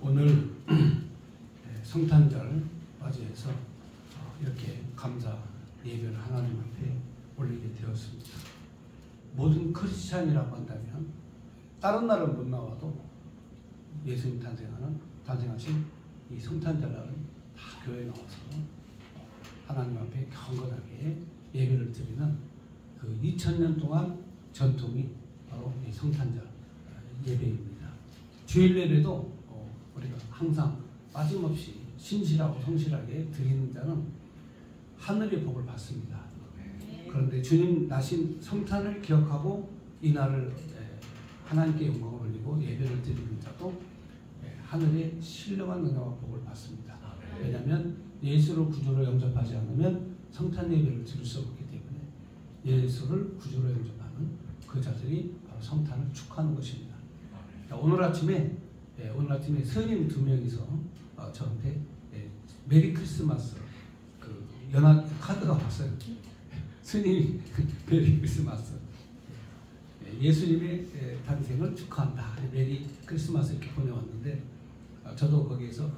오늘 성탄절 맞이해서 이렇게 감사 예배를 하나님 앞에 올리게 되었습니다. 모든 크리스찬이라고 한다면 다른 날은 못 나와도 예수님 탄생하신 이 성탄절날은 다 교회에 나와서 하나님 앞에 경건하게 예배를 드리는 그 2000년 동안 전통이 바로 이 성탄절 예배입니다. 주일 예배도 우리가 항상 빠짐없이 신실하고 성실하게 드리는 자는 하늘의 복을 받습니다. 그런데 주님 나신 성탄을 기억하고 이 날을 하나님께 영광을 올리고 예배를 드리는 자도 하늘의 신령한 은혜와 복을 받습니다. 왜냐하면 예수를 구주로 영접하지 않으면 성탄 예배를 드릴 수 없기 때문에 예수를 구주로 영접하는 그 자들이 바로 성탄을 축하하는 것입니다. 오늘 아침에 스님 2명이서 저한테 메리 크리스마스 그 연합 카드가 왔어요. 스님이 메리 크리스마스, 예수님의 탄생을 축하한다, 메리 크리스마스 이렇게 보내왔는데 저도 거기에서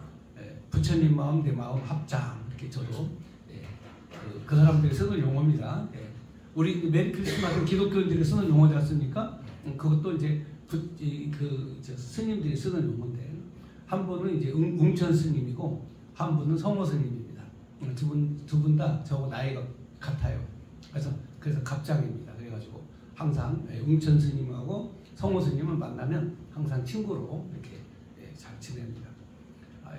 부처님 마음 내 마음 합장 이렇게 저도 그 사람들이 쓰는 용어입니다. 우리 메리 크리스마스는 기독교인들이 쓰는 용어지 않습니까? 그것도 이제 스님들이 쓰는 용어인데 한 분은 이제 웅천 스님이고 한 분은 성호 스님입니다. 두 분 다 저하고 나이가 같아요. 그래서 갑장입니다. 그래가지고 항상 웅천 스님하고 성호 스님을 만나면 항상 친구로 이렇게 잘 지냅니다.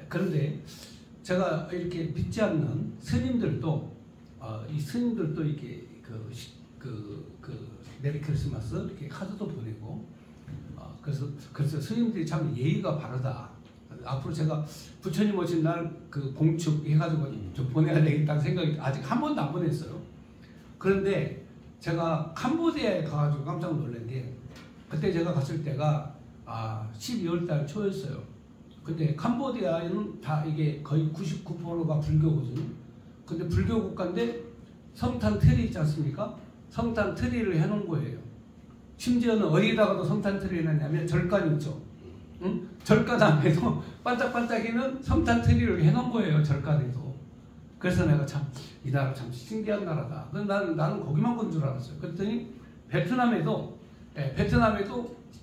그런데 제가 이렇게 믿지 않는 스님들도 이 스님들도 이렇게 메리 크리스마스 이렇게 카드도 보내고 그래서 스님들이 참 예의가 바르다. 앞으로 제가 부처님 오신 날 그 공축 해가지고 좀 보내야 되겠다는 생각이 아직 한 번도 안 보냈어요. 그런데 제가 캄보디아에 가가지고 깜짝 놀란 게 그때 제가 갔을 때가 12월 달 초였어요. 근데 캄보디아에는 다 이게 거의 99%가 불교거든요. 근데 불교 국가인데 성탄 트리 있지 않습니까? 성탄 트리를 해놓은 거예요. 심지어는 어디다가도 성탄 트리를 해놨냐면 절간 있죠. 응? 절간 앞에도 반짝반짝이는 성탄 트리를 해놓은 거예요. 절간에도. 그래서 내가 참 이 나라 참 신기한 나라다. 나는 거기만 건 줄 알았어요. 그랬더니 베트남에도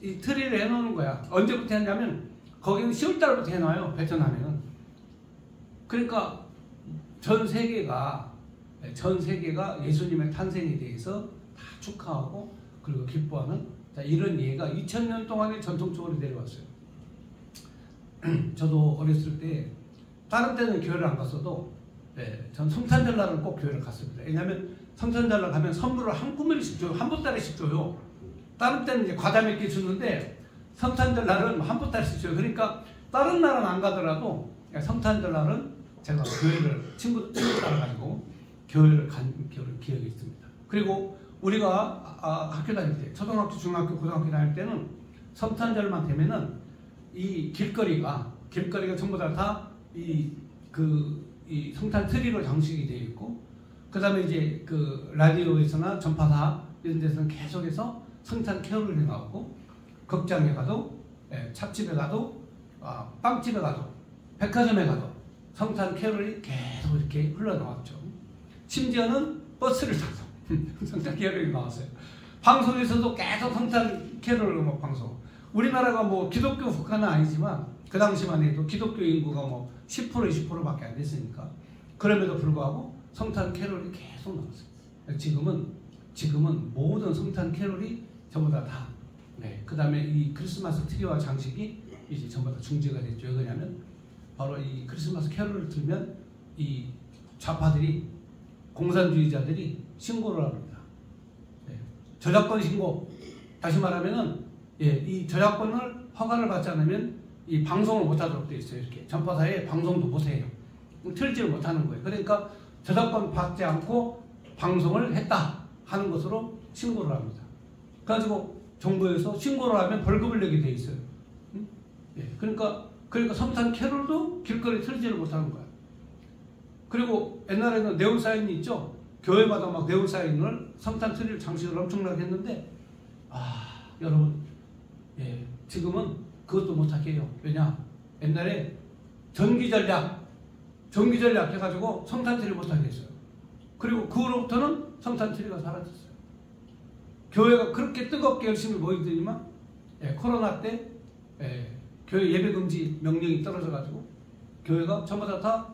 이 트리를 해놓는 거야. 언제부터 했냐면 거기는 10월 달부터 해놔요. 베트남에는. 그러니까 전 세계가 예수님의 탄생에 대해서 다 축하하고 그리고 기뻐하는 이런 예가 2000년 동안의 전통적으로 내려왔어요. 저도 어렸을 때 다른 때는 교회를 안 갔어도 전 성탄절 날은 꼭 교회를 갔습니다. 왜냐하면 성탄절 날 가면 선물을 한 꾸물씩 줘요. 한 보따리씩 줘요. 다른 때는 이제 과자 몇 개 주는데 성탄절 날은 한 보따리씩 줘요. 그러니까 다른 날은 안 가더라도 성탄절 날은 제가 교회를 친구 따라가지고 교회를 간 기억이 있습니다. 그리고 우리가 학교 다닐 때, 초등학교, 중학교, 고등학교 다닐 때는 성탄절만 되면은 이 길거리가 전부 다 이 성탄 트리로 장식이 되어 있고, 그 다음에 이제 그 라디오에서나 전파사 이런 데서는 계속해서 성탄 캐롤을 해나오고, 극장에 가도, 찻집에 가도, 빵집에 가도, 백화점에 가도 성탄 캐롤이 계속 이렇게 흘러나왔죠. 심지어는 버스를 타서 성탄 캐롤이 나왔어요. 방송에서도 계속 성탄 캐롤 음악 방송. 우리나라가 뭐 기독교 국가는 아니지만 그 당시만 해도 기독교 인구가 뭐 10% 20%밖에 안 됐으니까 그럼에도 불구하고 성탄 캐롤이 계속 나왔어요. 지금은 모든 성탄 캐롤이 전부 다 그 다음에 이 크리스마스 트리와 장식이 이제 전부 다 중지가 됐죠. 왜 그러냐면 바로 이 크리스마스 캐롤을 들면 이 좌파들이, 공산주의자들이 신고를 합니다. 저작권 신고. 다시 말하면은 이 저작권을 허가를 받지 않으면 이 방송을 못하도록 되어 있어요. 이렇게 전파사에 방송도 못해요. 틀지를 못하는 거예요. 그러니까 저작권 받지 않고 방송을 했다 하는 것으로 신고를 합니다. 그래가지고 정부에서 신고를 하면 벌금을 내게 되어 있어요. 그러니까 성탄 캐롤도 길거리 틀지를 못하는 거야. 그리고 옛날에는 네온사인이 있죠. 교회마다 막 네온사인을 성탄 트리를 장식을 엄청나게 했는데 여러분 지금은 그것도 못하게 해요. 왜냐? 옛날에 전기전략 해가지고 성탄트리 못하게 했어요. 그리고 그 후로부터는 성탄트리가 사라졌어요. 교회가 그렇게 뜨겁게 열심히 모이더니만 코로나 때 교회 예배금지 명령이 떨어져가지고 교회가 전부 다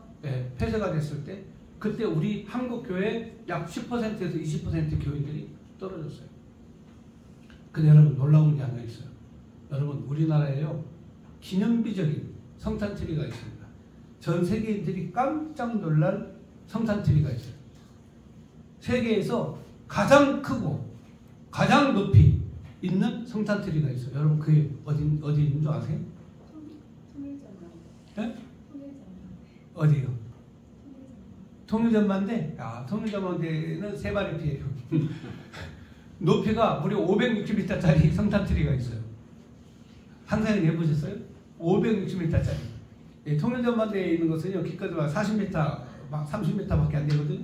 폐쇄가 됐을 때 그때 우리 한국 교회 약 10%에서 20% 교인들이 떨어졌어요. 근데 여러분 놀라운 게 하나 있어요. 여러분 우리나라에요 기념비적인 성탄트리가 있습니다. 전 세계인들이 깜짝 놀랄 성탄트리가 있어요. 세계에서 가장 크고 가장 높이 있는 성탄트리가 있어요. 여러분 그게 어디 있는 줄 아세요? 네? 어디요? 통일전만대? 통일전만대는 세 발의 피해요. 높이가 무려 560m짜리 성탄트리가 있어요. 항상 해보셨어요? 560m짜리. 통일전만대에 있는 것은요, 기껏 40m, 막 30m밖에 안 되거든요.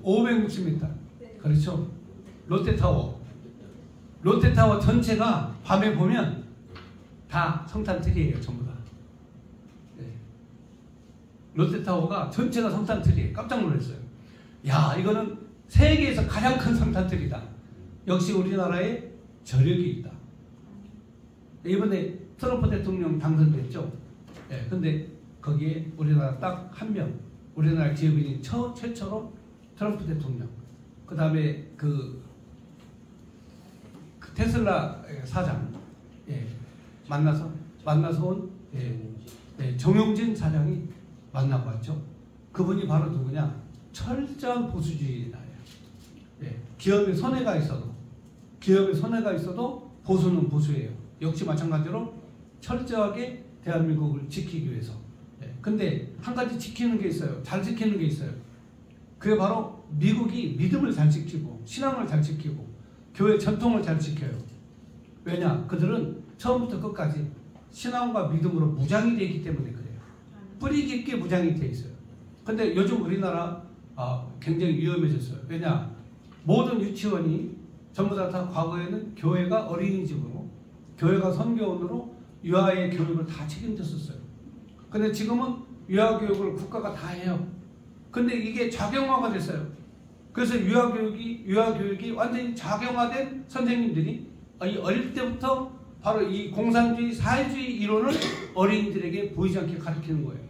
560m. 그렇죠. 롯데타워 전체가 밤에 보면 다 성탄트리예요, 전부 다. 롯데타워가 전체가 성탄트리예요. 깜짝 놀랐어요. 야, 이거는 세계에서 가장 큰 성탄트리다. 역시 우리나라에 저력이 있다. 이번에 트럼프 대통령 당선됐죠. 근데 거기에 우리나라 딱 한 명, 우리나라 기업인이 최초로 트럼프 대통령. 그 다음에 그 테슬라 사장, 만나서 온 정용진 사장이 만나고 왔죠. 그분이 바로 누구냐? 철저한 보수주의자예요. 기업에 손해가 있어도 보수는 보수예요. 역시 마찬가지로 철저하게 대한민국을 지키기 위해서. 근데 한 가지 지키는 게 있어요. 잘 지키는 게 있어요. 그게 바로 미국이 믿음을 잘 지키고 신앙을 잘 지키고 교회 전통을 잘 지켜요. 왜냐? 그들은 처음부터 끝까지 신앙과 믿음으로 무장이 되어 있기 때문에 그래요. 뿌리 깊게 무장이 되어 있어요. 근데 요즘 우리나라 굉장히 위험해졌어요. 왜냐? 모든 유치원이 전부 다 과거에는 교회가 어린이집으로 교회가 선교원으로 유아의 교육을 다 책임졌었어요. 근데 지금은 유아교육을 국가가 다 해요. 근데 이게 작용화가 됐어요. 그래서 유아교육이 완전히 작용화된 선생님들이 어릴 때부터 바로 이 공산주의, 사회주의 이론을 어린이들에게 보이지 않게 가르치는 거예요.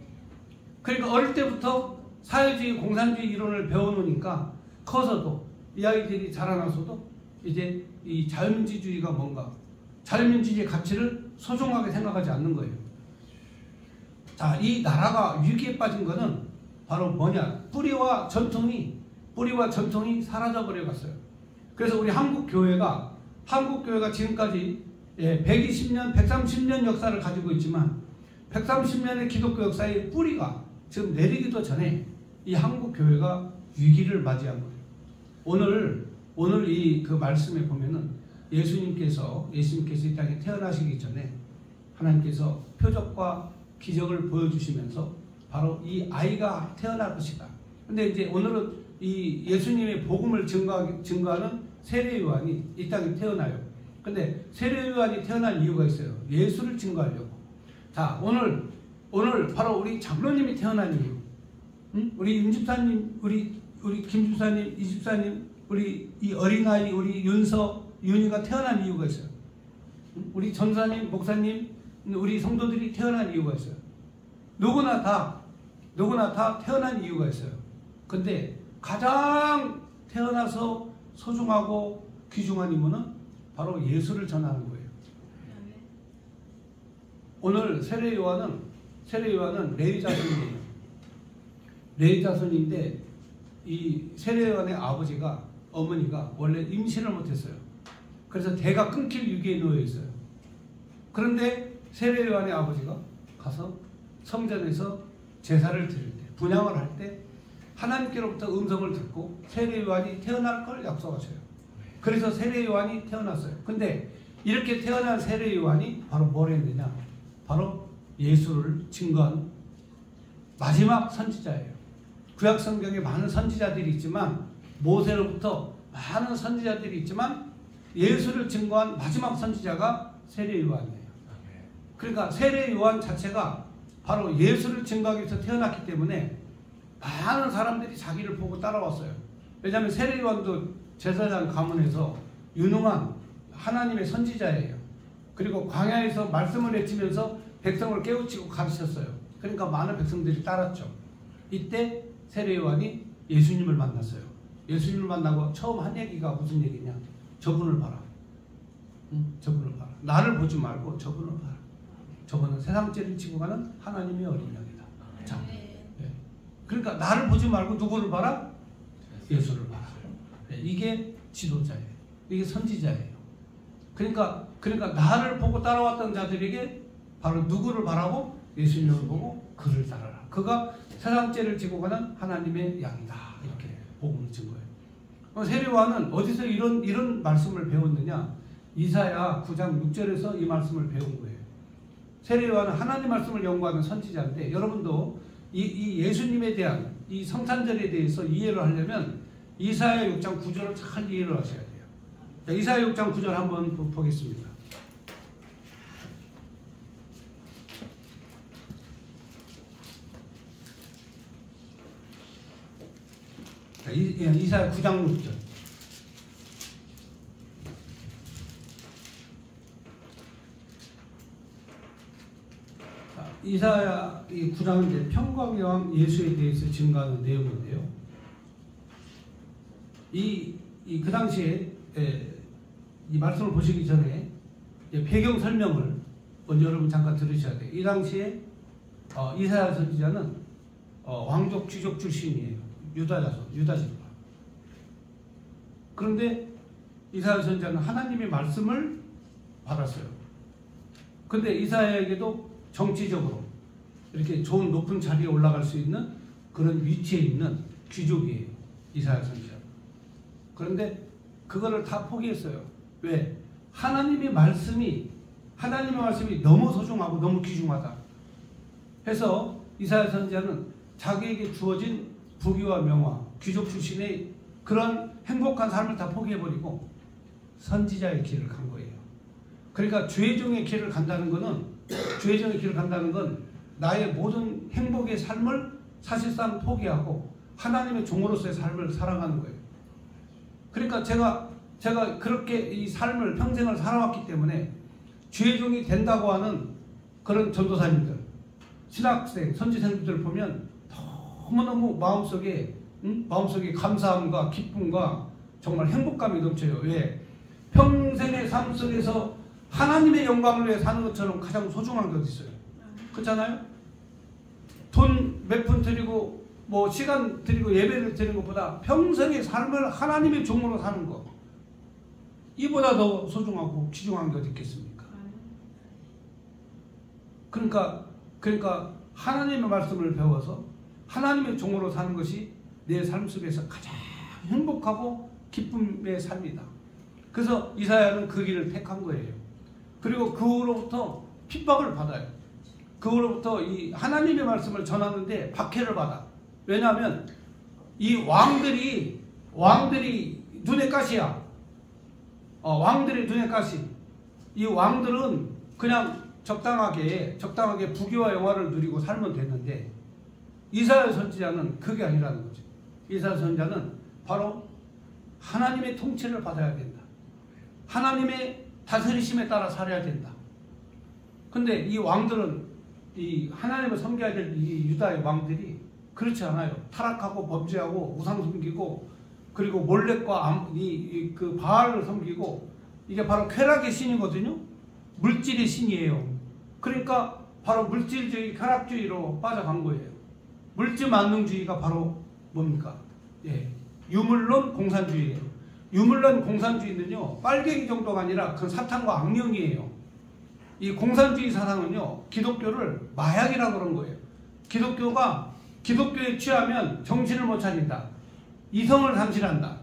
그러니까 어릴 때부터 사회주의, 공산주의 이론을 배워놓으니까 커서도 이 아이들이 자라나서도 이제 이 자유민주주의가 뭔가, 자유민주주의의 가치를 소중하게 생각하지 않는 거예요. 자, 이 나라가 위기에 빠진 거는 바로 뭐냐? 뿌리와 전통이 사라져버려 갔어요. 그래서 우리 한국 교회가 지금까지 120년, 130년 역사를 가지고 있지만 130년의 기독교 역사의 뿌리가 지금 내리기도 전에 이 한국 교회가 위기를 맞이한 거예요. 오늘 이 그 말씀에 보면은 예수님께서 이 땅에 태어나시기 전에 하나님께서 표적과 기적을 보여주시면서 바로 이 아이가 태어날 것이다. 근데 이제 오늘은 이 예수님의 복음을 증거하는 세례 요한이 이 땅에 태어나요. 근데 세례 요한이 태어난 이유가 있어요. 예수를 증거하려고. 자, 오늘 바로 우리 장로님이 태어난 이유. 우리 윤집사님, 우리 김집사님, 이집사님, 우리 이 어린아이, 우리 윤이가 태어난 이유가 있어요. 우리 전사님, 목사님, 우리 성도들이 태어난 이유가 있어요. 누구나 다 태어난 이유가 있어요. 근데 가장 태어나서 소중하고 귀중한 임무는 바로 예수를 전하는 거예요. 오늘 세례 요한은 레위 자손이에요. 레위 자손인데 이 세례 요한의 어머니가 원래 임신을 못했어요. 그래서 대가 끊길 위기에 놓여 있어요. 그런데 세례 요한의 아버지가 가서 성전에서 제사를 드릴 때, 분향을 할 때 하나님께로부터 음성을 듣고 세례 요한이 태어날 걸 약속하셔요. 그래서 세례 요한이 태어났어요. 근데 이렇게 태어난 세례 요한이 바로 뭘 했느냐? 바로 예수를 증거한 마지막 선지자예요. 구약 성경에 많은 선지자들이 있지만 모세로부터 많은 선지자들이 있지만 예수를 증거한 마지막 선지자가 세례 요한이에요. 그러니까 세례 요한 자체가 바로 예수를 증거하기 위해서 태어났기 때문에 많은 사람들이 자기를 보고 따라왔어요. 왜냐하면 세례 요한도 제사장 가문에서 유능한 하나님의 선지자예요. 그리고 광야에서 말씀을 외치면서 백성을 깨우치고 가르쳤어요. 그러니까 많은 백성들이 따랐죠. 이때 세례 요한이 예수님을 만났어요. 예수님을 만나고 처음 한 얘기가 무슨 얘기냐? 저분을 봐라. 저분을 봐라. 나를 보지 말고 저분을 봐라. 저분은 세상 죄를 지고 가는 하나님의 어린 양이다. 자, 네. 그러니까 나를 보지 말고 누구를 봐라? 예수를 봐라. 네, 이게 지도자예요. 이게 선지자예요. 그러니까 나를 보고 따라왔던 자들에게 바로 누구를 바라고? 예수님을 보고 그를 따라라. 그가 세상 죄를 지고 가는 하나님의 양이다. 이렇게 복음을 준 거예요. 세례 요한은 어디서 이런 말씀을 배웠느냐? 이사야 9장 6절에서 이 말씀을 배운 거예요. 세례 요한은 하나님 말씀을 연구하는 선지자인데 여러분도 이 예수님에 대한 이 성탄절에 대해서 이해를 하려면 이사야 6장 9절을 잘 이해를 하셔야 돼요. 자, 이사야 6장 9절 한번 보겠습니다. 자, 이사야 9장 6절. 이사야 9장은 이제 평강의 왕 예수에 대해서 증거하는 내용인데요. 그 당시에 이 말씀을 보시기 전에 배경 설명을 먼저 여러분 잠깐 들으셔야 돼요. 이 당시에 이사야 선지자는 왕족 귀족 출신이에요. 유다 지파. 그런데 이사야 선지자는 하나님의 말씀을 받았어요. 근데 이사야에게도 정치적으로 이렇게 좋은 높은 자리에 올라갈 수 있는 그런 위치에 있는 귀족이에요. 이사야 선지자. 그런데 그거를 다 포기했어요. 왜? 하나님의 말씀이 너무 소중하고 너무 귀중하다. 해서 이사야 선지자는 자기에게 주어진 부귀와 명화, 귀족 출신의 그런 행복한 삶을 다 포기해버리고 선지자의 길을 간 거예요. 그러니까 죄종의 길을 간다는 건 나의 모든 행복의 삶을 사실상 포기하고 하나님의 종으로서의 삶을 살아가는 거예요. 그러니까 제가 그렇게 이 삶을 평생을 살아왔기 때문에 죄종이 된다고 하는 그런 전도사님들, 신학생, 선지생들을 보면 너무너무 마음속에 감사함과 기쁨과 정말 행복감이 넘쳐요. 왜? 평생의 삶 속에서 하나님의 영광을 위해 사는 것처럼 가장 소중한 게 어디 있어요? 그렇잖아요? 돈 몇 푼 드리고 시간 드리고 예배를 드리는 것보다 평생의 삶을 하나님의 종으로 사는 것, 이보다 더 소중하고 귀중한 게 어디 있겠습니까? 그러니까 하나님의 말씀을 배워서 하나님의 종으로 사는 것이 내 삶 속에서 가장 행복하고 기쁨의 삶이다. 그래서 이사야는 그 길을 택한 거예요. 그리고 그 후로부터 핍박을 받아요. 그 후로부터 이 하나님의 말씀을 전하는데 박해를 받아. 왜냐하면 이 왕들이 눈에 가시야. 왕들의 눈에 가시. 이 왕들은 그냥 적당하게 부귀와 영화를 누리고 살면 됐는데 이사야 선지자는 그게 아니라는 거죠. 이사야 선지자는 바로 하나님의 통치를 받아야 된다. 하나님의 다스리심에 따라 살아야 된다. 근데 이 왕들은 이 하나님을 섬겨야 될 이 유다의 왕들이 그렇지 않아요. 타락하고 범죄하고 우상 섬기고 그리고 몰렉과 그 바알을 섬기고 이게 바로 쾌락의 신이거든요. 물질의 신이에요. 그러니까 바로 물질주의, 쾌락주의로 빠져간 거예요. 물질만능주의가 바로 뭡니까? 유물론 공산주의예요. 유물론 공산주의는요, 빨갱이 정도가 아니라 그 사탄과 악령이에요. 이 공산주의 사상은요, 기독교를 마약이라고 그런 거예요. 기독교에 취하면 정신을 못 차린다. 이성을 상실한다.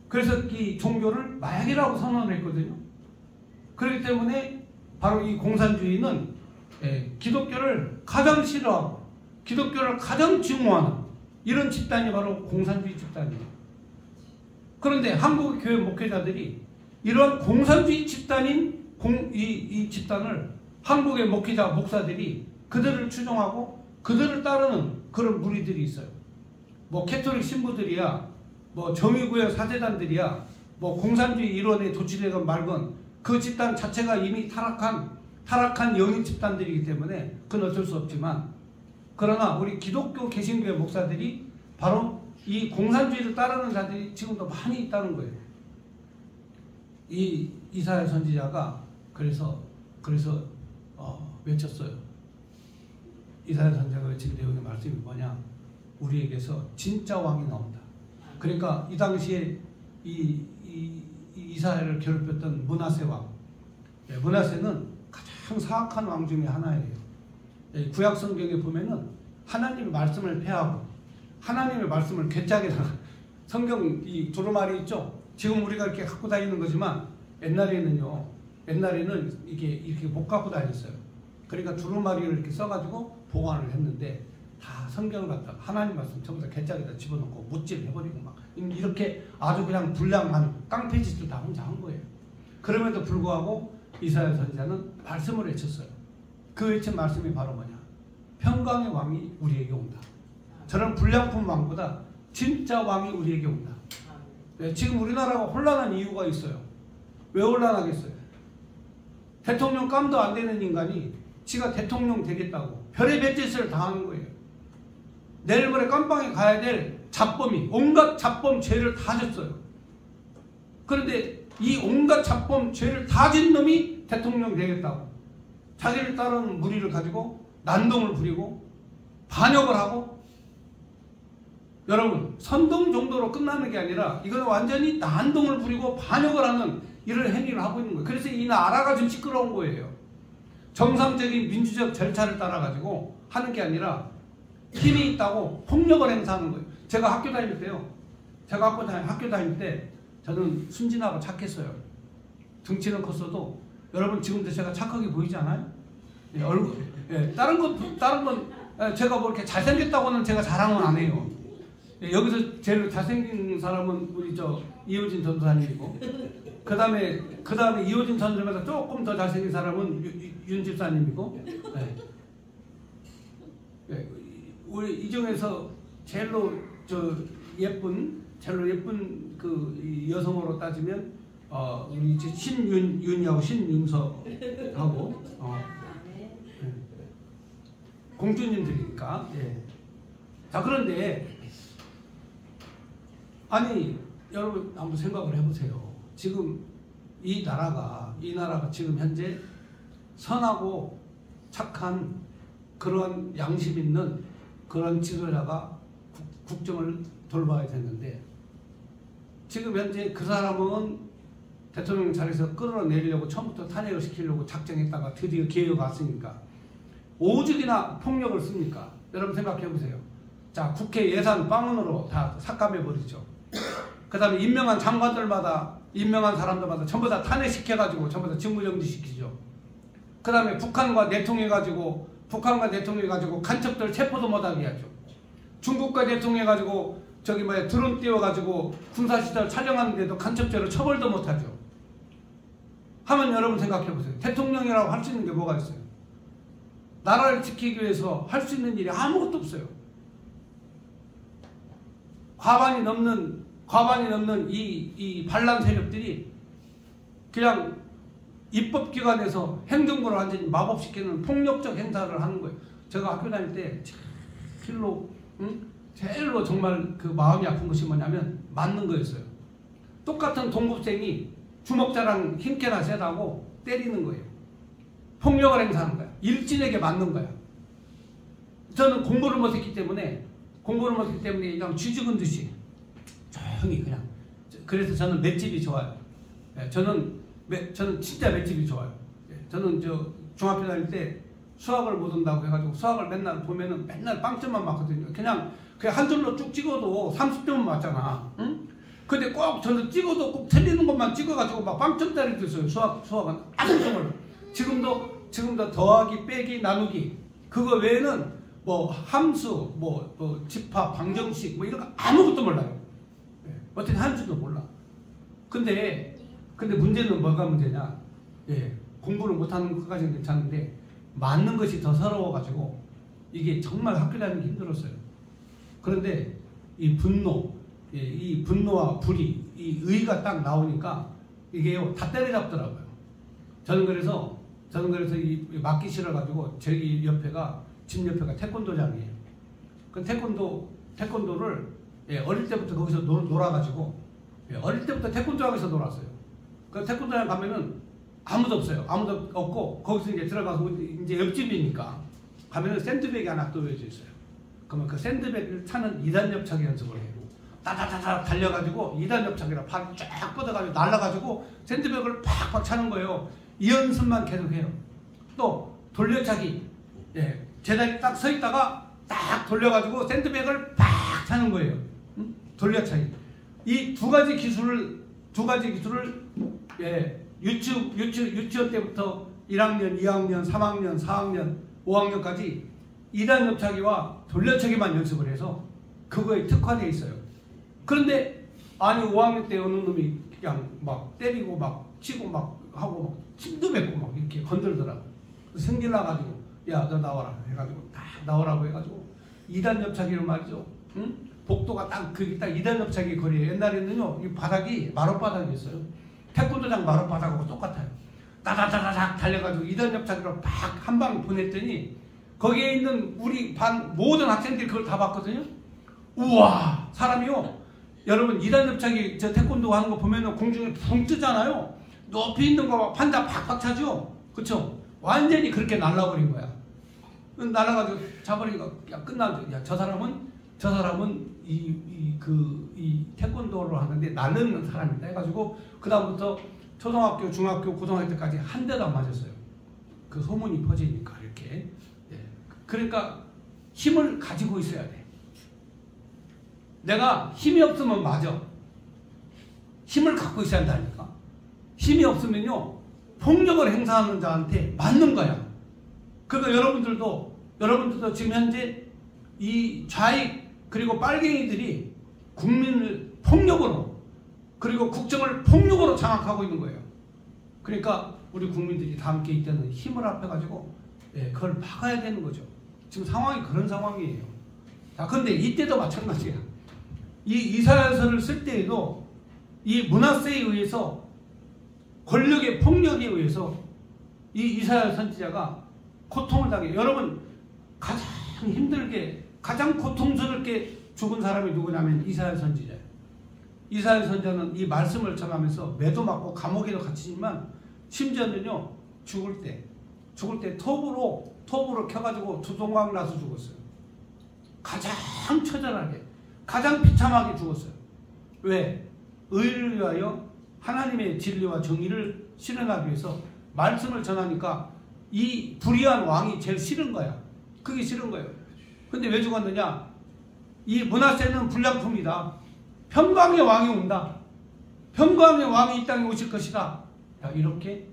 그래서 이 종교를 마약이라고 선언을 했거든요. 그렇기 때문에 바로 이 공산주의는 기독교를 가장 싫어하고 기독교를 가장 증오하는 이런 집단이 바로 공산주의 집단이에요. 그런데 한국 교회 목회자들이 이런 공산주의 집단인 이 집단을 한국의 목회자, 목사들이 그들을 추종하고 그들을 따르는 그런 무리들이 있어요. 뭐 캐톨릭 신부들이야, 뭐 정의구역 사제단들이야, 뭐 공산주의 일원에 도취되건 말건 그 집단 자체가 이미 타락한 영인 집단들이기 때문에 그건 어쩔 수 없지만, 그러나 우리 기독교 개신교의 목사들이 바로 이 공산주의를 따르는 자들이 지금도 많이 있다는 거예요. 이 이사야 선지자가 그래서 외쳤어요. 이사야 선지자가 외친 내용의 말씀이 뭐냐? 우리에게서 진짜 왕이 나온다. 그러니까 이 당시에 이 이스라엘을 괴롭혔던 므낫세 왕, 므낫세는 가장 사악한 왕 중에 하나예요. 구약 성경에 보면은 하나님의 말씀을 폐하고 하나님의 말씀을 괴짜게 성경 이 두루마리 있죠? 지금 우리가 이렇게 갖고 다니는 거지만 옛날에는 이렇게 못 갖고 다녔어요. 그러니까 두루마리를 이렇게 써가지고 보관을 했는데, 다 성경을 갖다가 하나님 말씀 전부 다 괴짜기다 집어넣고 못질 해버리고 막 이렇게 아주 그냥 불량한 깡패짓을 다 혼자 한 거예요. 그럼에도 불구하고 이사야 선지자는 말씀을 외쳤어요. 그 외친 말씀이 바로 뭐냐? 평강의 왕이 우리에게 온다. 저런 불량품 왕보다 진짜 왕이 우리에게 온다. 네, 지금 우리나라가 혼란한 이유가 있어요. 왜 혼란하겠어요? 대통령 깜도 안 되는 인간이 지가 대통령 되겠다고 별의별 짓을 다 하는 거예요. 내일 모레 깜빵에 가야 될 잡범이 온갖 잡범 죄를 다 졌어요. 그런데 이 온갖 잡범 죄를 다 진 놈이 대통령 되겠다고 자기를 따르는 무리를 가지고 난동을 부리고 반역을 하고, 여러분 선동 정도로 끝나는 게 아니라 이건 완전히 난동을 부리고 반역을 하는 이런 행위를 하고 있는 거예요. 그래서 이 나라가 좀 시끄러운 거예요. 정상적인 민주적 절차를 따라 가지고 하는 게 아니라 힘이 있다고 폭력을 행사하는 거예요. 제가 학교 다닐 때 저는 순진하고 착했어요. 등치는 컸어도 여러분 지금도 제가 착하게 보이지 않아요? 예, 얼굴, 예, 다른 건 제가 뭐 이렇게 잘생겼다고는 제가 자랑은 안 해요. 예, 여기서 제일 잘생긴 사람은 우리 이호진 전도사님이고, 그 다음에 이호진 전도사님보다 조금 더 잘생긴 사람은 윤 집사님이고, 예. 예, 우리 이 중에서 제일로 예쁜 그 여성으로 따지면 우리 신윤이하고 신윤서하고 공주님들이니까. 예. 자, 그런데 아니 여러분 한번 생각을 해보세요. 지금 이 나라가 지금 현재 선하고 착한 그런 양심 있는 그런 지도자가 국정을 돌봐야 되는데, 지금 현재 그 사람은 대통령 자리에서 끌어내리려고 처음부터 탄핵을 시키려고 작정했다가 드디어 기회가 왔으니까 오죽이나 폭력을 씁니까? 여러분 생각해 보세요. 자, 국회 예산 빵원으로 다 삭감해 버리죠. 그 다음에 임명한 사람들마다 전부 다 탄핵시켜가지고 전부 다 직무정지시키죠. 그 다음에 북한과 내통해가지고 간첩들 체포도 못하게 하죠. 중국과 내통해가지고 드론 띄워가지고 군사시설 촬영하는데도 간첩죄로 처벌도 못하죠. 하면 여러분 생각해보세요. 대통령이라고 할 수 있는 게 뭐가 있어요? 나라를 지키기 위해서 할 수 있는 일이 아무것도 없어요. 과반이 넘는 이 반란 세력들이 그냥 입법기관에서 행정부를 완전히 마법시키는 폭력적 행사를 하는 거예요. 제가 학교 다닐 때 제일로 정말 그 마음이 아픈 것이 뭐냐면 맞는 거였어요. 똑같은 동급생이 주먹자랑 힘께나 세다고 때리는 거예요. 폭력을 행사하는 거야. 일진에게 맞는 거야. 저는 공부를 못했기 때문에 그냥 쥐죽은 듯이 조용히 그냥. 그래서 저는 맷집이 좋아요. 저는 진짜 맷집이 좋아요. 저는 중학교 다닐 때 수학을 못 온다고 해가지고 수학을 맨날 보면은 맨날 빵점만 맞거든요. 그냥 한 줄로 쭉 찍어도 30점은 맞잖아. 응? 근데 꼭 저는 찍어도 꼭 틀리는 것만 찍어가지고 막 빵점짜리도 있어요. 수학은 아무 정말. 지금도 더하기, 빼기, 나누기 그거 외에는 뭐 함수, 뭐 집합, 방정식 뭐 이런 거 아무것도 몰라요. 어떻게 한 줄도 몰라. 근데 문제는 뭐가 문제냐? 예, 공부를 못하는 것까지는 괜찮은데 맞는 것이 더 서러워가지고 이게 정말 학교 다니기 힘들었어요. 그런데 이 분노, 이 분노와 불의, 이 의가 딱 나오니까 이게요 다 때려잡더라고요. 저는 그래서 이 맞기 싫어가지고 저기 옆에가 집 옆에가 태권도장이에요. 그 태권도를 어릴 때부터 거기서 놀아가지고 어릴 때부터 태권도장에서 놀았어요. 그 태권도장 가면은 아무도 없어요. 아무도 없고 거기서 이제 들어가서 이제 옆집이니까 가면은 샌드백이 하나 놓여져 있어요. 그러면 그 샌드백을 차는 2단 옆차기 연습을 해요. 따다다다 달려가지고 2단 옆차기라 발이 쫙 뻗어가지고 날라가지고 샌드백을 팍팍 차는 거예요. 이 연습만 계속해요. 또 돌려차기, 제자리 딱 서 있다가 딱 돌려가지고 샌드백을 팍 차는 거예요. 응? 돌려차기. 이 두 가지 기술을 유치원 때부터 1학년, 2학년, 3학년, 4학년, 5학년까지 2단 옆차기와 돌려차기만 연습을 해서 그거에 특화되어 있어요. 그런데 아니 5학년 때 어느 놈이 그냥 막 때리고 막 치고 막 하고 막 침도 뱉고 막 이렇게 건들더라고. 성질 나가지고 야 너 나와라 해가지고 딱 나오라고 해가지고 2단 옆차기로 말이죠. 응? 복도가 딱 2단 옆차기 거리에 옛날에는요 이 바닥이 마룻바닥이었어요. 태권도장 마룻바닥하고 똑같아요. 따다다다닥 달려가지고 2단 옆차기로 팍 한 방 보냈더니 거기에 있는 우리 반 모든 학생들이 그걸 다 봤거든요. 우와 사람이요. 여러분 2단 옆차기 저 태권도 하는 거 보면은 공중에 붕 뜨잖아요. 높이 있는 거 막 판자 팍팍 차죠. 그쵸? 완전히 그렇게 날라버린 거야. 날아가지고 자버리니까 야 끝나죠. 야 저 사람은 이 태권도를 하는데 날르는 사람이다 해가지고 그 다음부터 초등학교, 중학교, 고등학교 때까지 한 대도 안 맞았어요. 그 소문이 퍼지니까 이렇게. 그러니까 힘을 가지고 있어야 돼. 내가 힘이 없으면 맞아. 힘을 갖고 있어야 한다니까. 힘이 없으면요 폭력을 행사하는 자한테 맞는 거야. 그러니까 여러분들도 지금 현재 이 좌익 그리고 빨갱이들이 국민을 폭력으로 그리고 국정을 폭력으로 장악하고 있는 거예요. 그러니까 우리 국민들이 다 함께 이때는 힘을 합해가지고 그걸 막아야 되는 거죠. 지금 상황이 그런 상황이에요. 자, 근데 이때도 마찬가지야. 이 이사야서를 쓸 때에도 이 문하세에 의해서 권력의 폭력에 의해서 이 이사야 선지자가 고통을 당해요. 여러분 가장 힘들게 가장 고통스럽게 죽은 사람이 누구냐면 이사야 선지자예요. 이사야 선지자는 이 말씀을 전하면서 매도 맞고 감옥에도 갇히지만 심지어는요 죽을 때 톱으로 켜가지고 두동강 나서 죽었어요. 가장 처절하게 가장 비참하게 죽었어요. 왜? 의를 위하여 하나님의 진리와 정의를 실현하기 위해서 말씀을 전하니까 이 불의한 왕이 제일 싫은 거야. 그게 싫은 거예요. 근데 왜 죽었느냐? 이 문하세는 불량품이다. 평강의 왕이 온다. 평강의 왕이 이 땅에 오실 것이다. 이렇게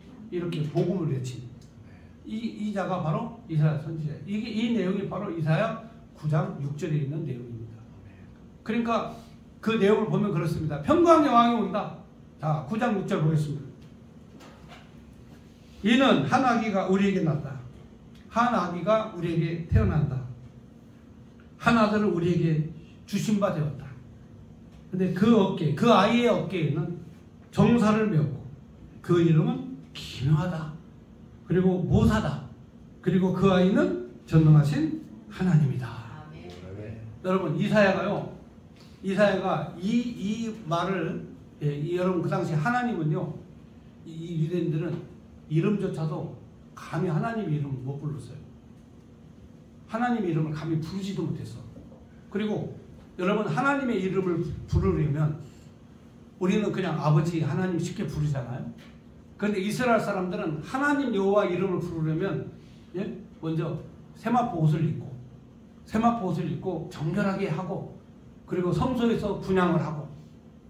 복음을 외친 이 자가 바로 이사야 선지자예요. 이 내용이 바로 이사야 9장 6절에 있는 내용입니다. 그러니까 그 내용을 보면 그렇습니다. 평강의 왕이 온다. 자, 9장 6절 보겠습니다. 이는 한 아기가 우리에게 났다. 한 아기가 우리에게 태어난다. 한 아들을 우리에게 주신 바 되었다. 근데 그 아이의 어깨에는 정사를 메었고 그 이름은 기묘하다. 그리고 모사다. 그리고 그 아이는 전능하신 하나님이다. 여러분 이사야가 이 말을 여러분 그 당시 하나님은요 이 유대인들은 이름조차도 감히 하나님 이름을 못 불렀어요. 하나님의 이름을 감히 부르지도 못했어. 그리고 여러분 하나님의 이름을 부르려면 우리는 그냥 아버지 하나님 쉽게 부르잖아요. 그런데 이스라엘 사람들은 하나님 여호와 이름을 부르려면 먼저 세마포 옷을 입고 정결하게 하고 그리고 성소에서 분향을 하고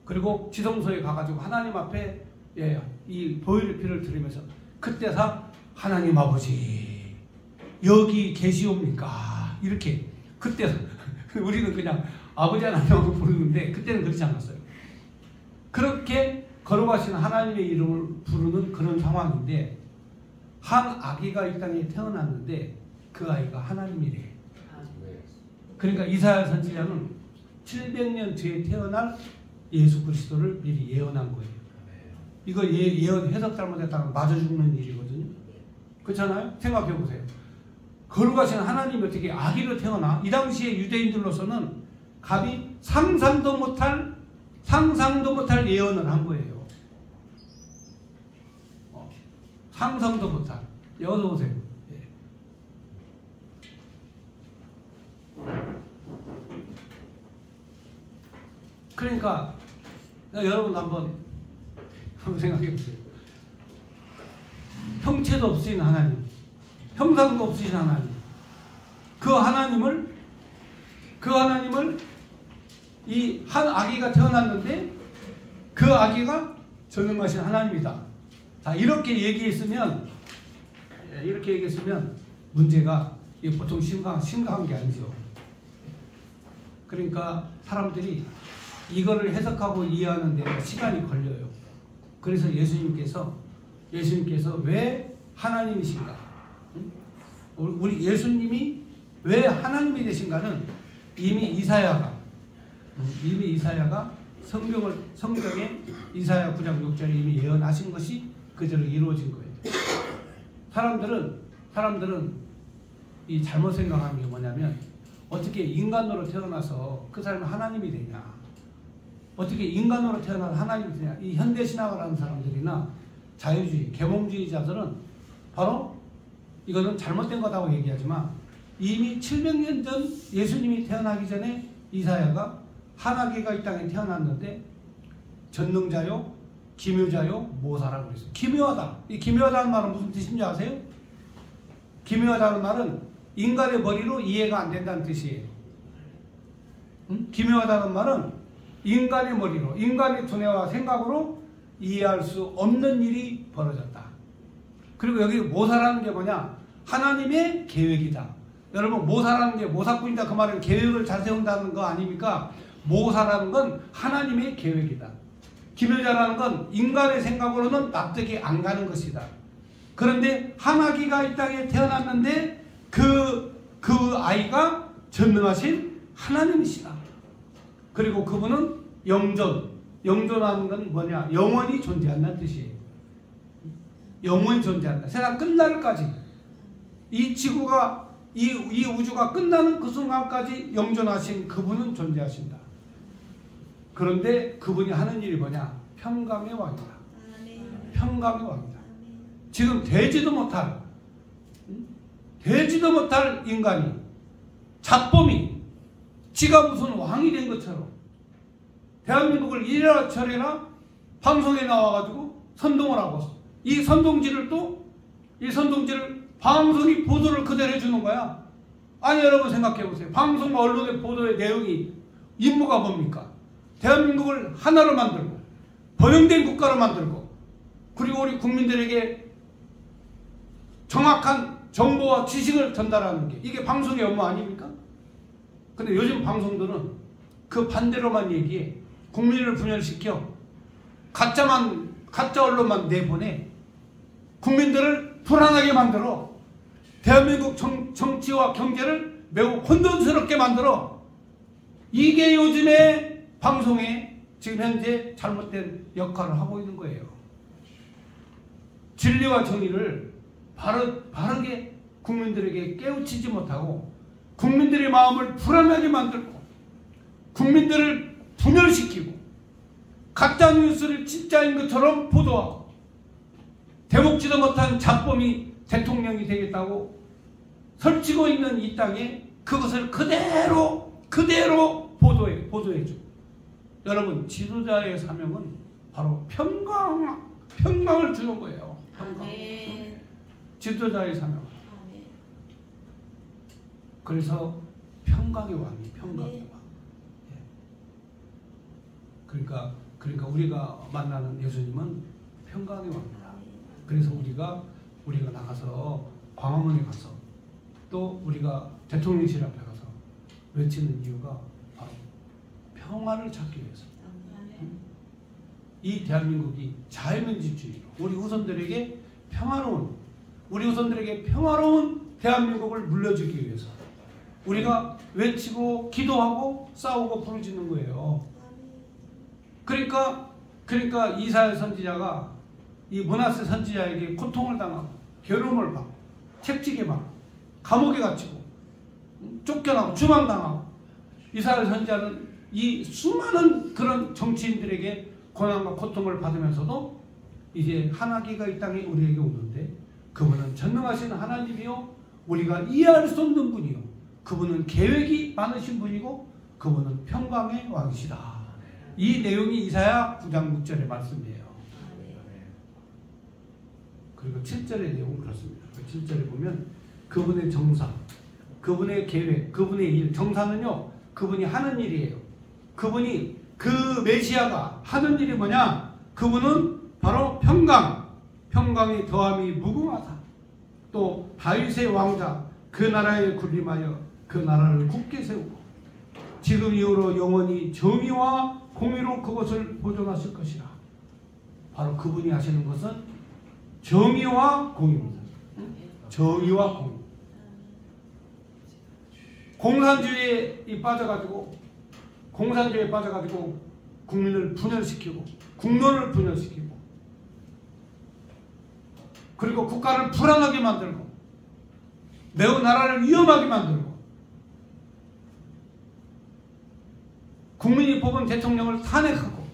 그리고 지성소에 가가지고 하나님 앞에 이 보혈의 피를 드리면서 그때서 하나님 아버지 여기 계시옵니까? 이렇게 그때 우리는 그냥 아버지 하나님을 부르는데 그때는 그렇지 않았어요. 그렇게 거룩하신 하나님의 이름을 부르는 그런 상황인데 한 아기가 이 땅에 태어났는데 그 아이가 하나님이래. 그러니까 이사야 선지자는 700년 뒤에 태어날 예수 그리스도를 미리 예언한 거예요. 이거 예언 해석 잘못했다면 맞아 죽는 일이거든요. 그렇잖아요? 생각해 보세요. 거룩하신 하나님이 어떻게 아기로 태어나? 이 당시에 유대인들로서는 감히 상상도 못할 예언을 한 거예요. 상상도 못할. 여기서 보세요. 예. 그러니까 여러분 한번 생각해 보세요. 형체도 없으신 하나님, 형상도 없으신 하나님, 그 하나님을 이 한 아기가 태어났는데 그 아기가 전능하신 하나님이다. 자, 이렇게 얘기했으면 문제가 보통 심각한 게 아니죠. 그러니까 사람들이 이거를 해석하고 이해하는 데 시간이 걸려요. 그래서 예수님께서 왜 하나님이신가? 우리 예수님이 왜 하나님이 되신가는 이미 이사야가 성경에 이사야 9장 6절에 이미 예언하신 것이 그대로 이루어진 거예요. 사람들은 이 잘못 생각하는 게 뭐냐면 어떻게 인간으로 태어나서 그 사람이 하나님이 되냐? 어떻게 인간으로 태어나서 하나님이 되냐? 이 현대신학을 하는 사람들이나 자유주의, 계몽주의자들은 바로 이거는 잘못된 거다고 얘기하지만 이미 700년 전 예수님이 태어나기 전에 이사야가 한 아기가 이 땅에 태어났는데 전능자요, 기묘자요, 모사라고 그랬어요. 기묘하다. 이 기묘하다는 말은 무슨 뜻인지 아세요? 기묘하다는 말은 인간의 머리로 이해가 안 된다는 뜻이에요. 기묘하다는 말은 인간의 머리로, 인간의 두뇌와 생각으로 이해할 수 없는 일이 벌어졌다. 그리고 여기 모사라는 게 뭐냐? 하나님의 계획이다. 여러분, 모사라는 게 모사꾼이다 그 말은 계획을 잘 세운다는 거 아닙니까? 모사라는 건 하나님의 계획이다. 기묘자라는 건 인간의 생각으로는 납득이 안 가는 것이다. 그런데 한 아기가 이 땅에 태어났는데 그 아이가 전능하신 하나님이시다. 그리고 그분은 영존하는 건 뭐냐? 영원히 존재한다는 뜻이에요. 영원히 존재한다. 세상 끝날까지 이 지구가 이 우주가 끝나는 그 순간까지 영존하신 그분은 존재하신다. 그런데 그분이 하는 일이 뭐냐? 평강의 왕이다. 평강의 왕이다. 지금 되지도 못할 인간이 잡범이 지가 무슨 왕이 된 것처럼 대한민국을 이래라 저래라 방송에 나와가지고 선동을 하고 이 선동질을 방송이 보도를 그대로 해주는 거야. 아니 여러분 생각해보세요. 방송과 언론의 보도의 내용이 임무가 뭡니까? 대한민국을 하나로 만들고 번영된 국가로 만들고 그리고 우리 국민들에게 정확한 정보와 지식을 전달하는 게 이게 방송의 업무 아닙니까? 근데 요즘 방송들은 그 반대로만 얘기해. 국민을 분열시켜 가짜 언론만 내보내 국민들을 불안하게 만들어 대한민국 정치와 경제를 매우 혼돈스럽게 만들어. 이게 요즘의 방송에 지금 현재 잘못된 역할을 하고 있는 거예요. 진리와 정의를 바르게 국민들에게 깨우치지 못하고 국민들의 마음을 불안하게 만들고 국민들을 분열시키고 가짜 뉴스를 진짜인 것처럼 보도하고 대먹지도 못한 잡범이 대통령이 되겠다고 설치고 있는 이 땅에 그것을 그대로 보도해줘. 여러분, 지도자의 사명은 바로 평강을 주는 거예요. 평강. 지도자의 사명. 그래서 평강의 왕이 평강의 왕. 그러니까 우리가 만나는 예수님은 평강의 왕이다. 그래서 우리가 나가서 광화문에 가서 또 우리가 대통령실 앞에 가서 외치는 이유가 바로 평화를 찾기 위해서. 이 대한민국이 자유민주주의로 우리 후손들에게 평화로운 우리 후손들에게 평화로운 대한민국을 물려주기 위해서 우리가 외치고 기도하고 싸우고 부르짖는 거예요. 그러니까 이사야 선지자가 이 므낫세 선지자에게 고통을 당하고 괴로움을 받고 채찍에 받고 감옥에 갇히고 쫓겨나고 주방당하고 이사야 선지자는 이 수많은 그런 정치인들에게 고난과 고통을 받으면서도 이제 하나님가 이 땅에 우리에게 오는데 그분은 전능하신 하나님이요 우리가 이해할 수 없는 분이요 그분은 계획이 많으신 분이고 그분은 평강의 왕이시다. 이 내용이 이사야 9장 6절의 말씀이에요. 그리고 7절의 내용은 그렇습니다. 7절에 보면 그분의 정사, 그분의 계획, 그분의 일, 정사는요 그분이 하는 일이에요. 그분이 그 메시아가 하는 일이 뭐냐? 그분은 바로 평강의 더함이 무궁하다. 또 다윗의 왕자 그 나라에 군림하여 그 나라를 굳게 세우고 지금 이후로 영원히 정의와 공의로 그것을 보존하실 것이라. 바로 그분이 하시는 것은 정의와 공의입니다. 정의와 공의. 공산주의에 빠져가지고 국민을 분열시키고 국론을 분열시키고 그리고 국가를 불안하게 만들고 매우 나라를 위험하게 만들고 국민이 뽑은 대통령을 탄핵하고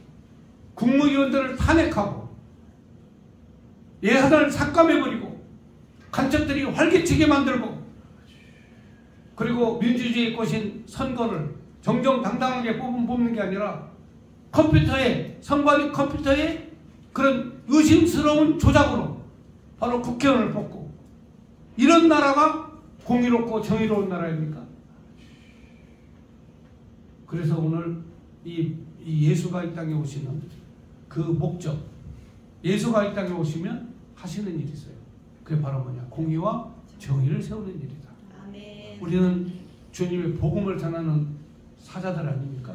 국무위원들을 탄핵하고 예산을 삭감해버리고 간첩들이 활개치게 만들고 그리고 민주주의의 꽃인 선거를 정정당당하게 뽑는 게 아니라 선관위 컴퓨터에 그런 의심스러운 조작으로 바로 국회의원을 뽑고 이런 나라가 공의롭고 정의로운 나라입니까? 그래서 오늘 이 예수가 이 땅에 오시는 그 목적, 예수가 이 땅에 오시면 하시는 일이 있어요. 그게 바로 뭐냐? 공의와 정의를 세우는 일이다. 아멘. 우리는 주님의 복음을 전하는 사자들 아닙니까?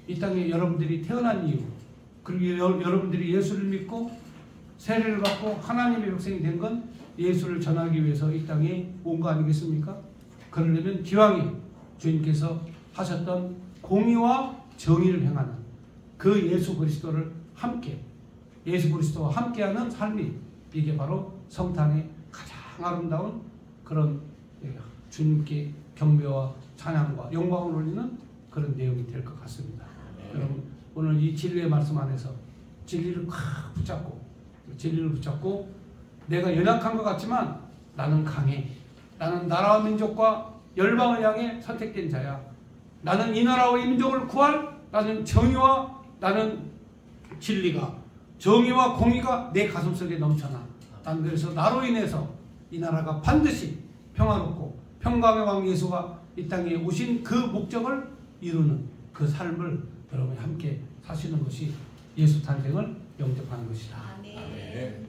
이 땅에 여러분들이 태어난 이유, 그리고 여러분들이 예수를 믿고 세례를 받고 하나님의 백성이 된 건 예수를 전하기 위해서 이 땅에 온 거 아니겠습니까? 그러려면 기왕에 주님께서 하셨던 공의와 정의를 행하는 그 예수 그리스도를 함께, 예수 그리스도와 함께하는 삶이 이게 바로 성탄의 가장 아름다운 그런 주님께 경배와 찬양과 영광을 올리는 그런 내용이 될 것 같습니다. 여러분 오늘 이 진리의 말씀 안에서 진리를 붙잡고 내가 연약한 것 같지만 나는 강해. 나는 나라와 민족과 열방을 향해 선택된 자야. 나는 이 나라와 이 민족을 구할 나는 정의와 나는 진리가 정의와 공의가 내 가슴속에 넘쳐나. 난 그래서 나로 인해서 이 나라가 반드시 평화롭고 평강의 왕 예수가 이 땅에 오신 그 목적을 이루는 그 삶을 여러분이 함께 사시는 것이 예수 탄생을 영접하는 것이다. 아멘.